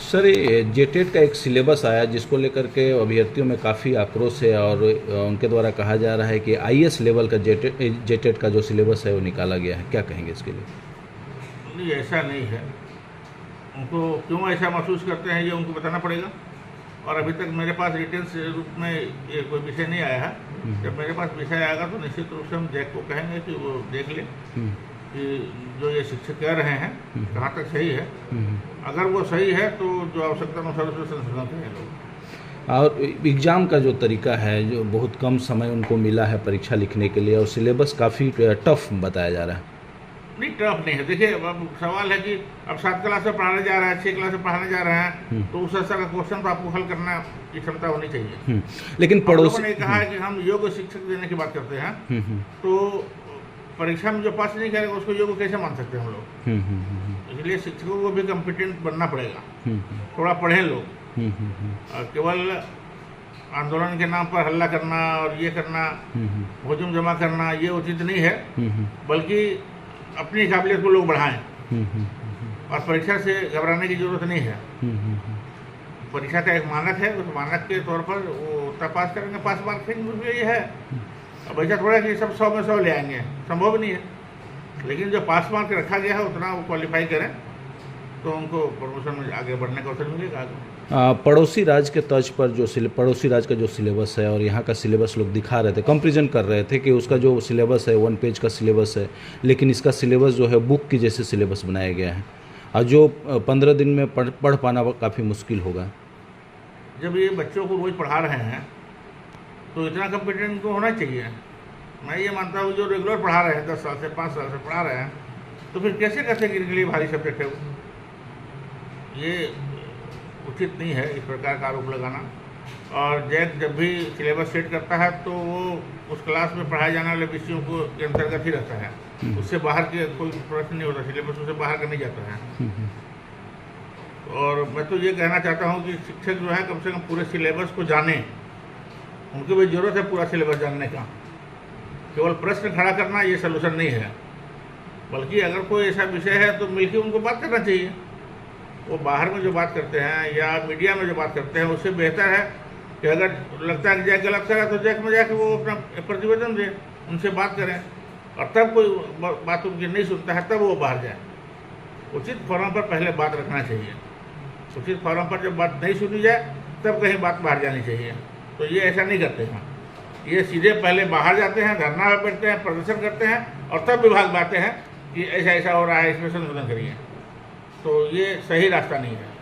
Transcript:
Sir, ये जेटेट का एक सिलेबस आया जिसको लेकर के अभ्यर्थियों में काफ़ी आक्रोश है और उनके द्वारा कहा जा रहा है कि आईएएस लेवल का जेटेट का जो सिलेबस है वो निकाला गया है। क्या कहेंगे इसके लिए? नहीं, ऐसा नहीं है। उनको क्यों ऐसा महसूस करते हैं ये उनको बताना पड़ेगा। और अभी तक मेरे पास रिटर्न से रूप में ये कोई विषय नहीं आया है। जब मेरे पास विषय आएगा तो निश्चित रूप से हम जैक को कहेंगे कि वो देख ले कि जो ये शिक्षक कह रहे हैं कहाँ तक सही है। अगर वो सही है तो जो आवश्यकता अनुसार उसमें संशोधन करें लोग। और एग्ज़ाम का जो तरीका है, जो बहुत कम समय उनको मिला है परीक्षा लिखने के लिए, और सिलेबस काफ़ी टफ बताया जा रहा है। नहीं, टफ नहीं है। देखिए, अब सवाल है कि अब 7 क्लास में पढ़ाने जा रहे हैं, 6 क्लास में पढ़ाने जा रहे हैं, तो उस स्तर का क्वेश्चन तो आपको हल करना की क्षमता होनी चाहिए। लेकिन पड़ोसी ने कहा है कि हम योग्य शिक्षक देने की बात करते हैं, तो परीक्षा में जो पास नहीं करेगा उसको योग्य कैसे मान सकते हैं हम लोग। इसलिए शिक्षकों को भी कॉम्पिटेंट बनना पड़ेगा। थोड़ा पढ़ें लोग। और केवल आंदोलन के नाम पर हल्ला करना और ये करना, हुजूम जमा करना, ये उचित नहीं है। बल्कि अपनी काबिलियत को लोग बढ़ाएं। और परीक्षा से घबराने की जरूरत नहीं है। परीक्षा का एक मानक है, उस मानक के तौर पर वो उतना पास करेंगे, पास मार्क करेंगे, ये है। अब ऐसा थोड़ा कि सब 100 में 100 ले आएंगे, संभव नहीं है। लेकिन जो पास मार्क रखा गया है उतना वो क्वालिफाई करें तो उनको प्रमोशन में आगे बढ़ने का अवसर मिलेगा आगे। पड़ोसी राज्य के तर्ज पर जो पड़ोसी राज्य का जो सिलेबस है और यहाँ का सिलेबस लोग दिखा रहे थे, कंपैरिजन कर रहे थे कि उसका जो सिलेबस है 1 पेज का सिलेबस है, लेकिन इसका सिलेबस जो है बुक की जैसे सिलेबस बनाया गया है, और जो 15 दिन में पढ़ पाना काफ़ी मुश्किल होगा। जब ये बच्चों को रोज़ पढ़ा रहे हैं तो इतना कॉम्पिटेंट इनको होना चाहिए। मैं ये मानता हूँ जो रेगुलर पढ़ा रहे हैं, 10 साल से 5 साल से पढ़ा रहे हैं, तो फिर कैसे कैसे कि इनके लिए भारी सब्जेक्ट है वो। ये उचित नहीं है इस प्रकार का आरोप लगाना। और जैक जब भी सिलेबस सेट करता है तो वो उस क्लास में पढ़ाए जाने वाले विषयों के अंतर्गत ही रहता है। उससे बाहर के कोई प्रश्न नहीं होता, सिलेबस उससे बाहर का नहीं जाता है। और मैं तो ये कहना चाहता हूँ कि शिक्षक जो है कम से कम पूरे सिलेबस को जाने। उनकी भी ज़रूरत है पूरा सिलेबस जानने का। केवल प्रश्न खड़ा करना ये सलूशन नहीं है। बल्कि अगर कोई ऐसा विषय है तो मिलकर उनको बात करना चाहिए। वो बाहर में जो बात करते हैं या मीडिया में जो बात करते हैं, उससे बेहतर है कि अगर लगता है कि जैक गलत करे तो जैक में जाकर वो अपना प्रतिवेदन दे, उनसे बात करें। और तब कोई बात उनकी नहीं सुनता है तब वो बाहर जाए। उचित फोरम पर पहले बात रखना चाहिए। उचित फोरम पर जब बात नहीं सुनी जाए तब कहीं बात बाहर जानी चाहिए। तो ये ऐसा नहीं करते हैं। ये सीधे पहले बाहर जाते हैं, धरना में बैठते हैं, प्रदर्शन करते हैं और तब विभाग में आते हैं कि ऐसा ऐसा हो रहा है, इसमें संशोधन करिए। तो ये सही रास्ता नहीं है।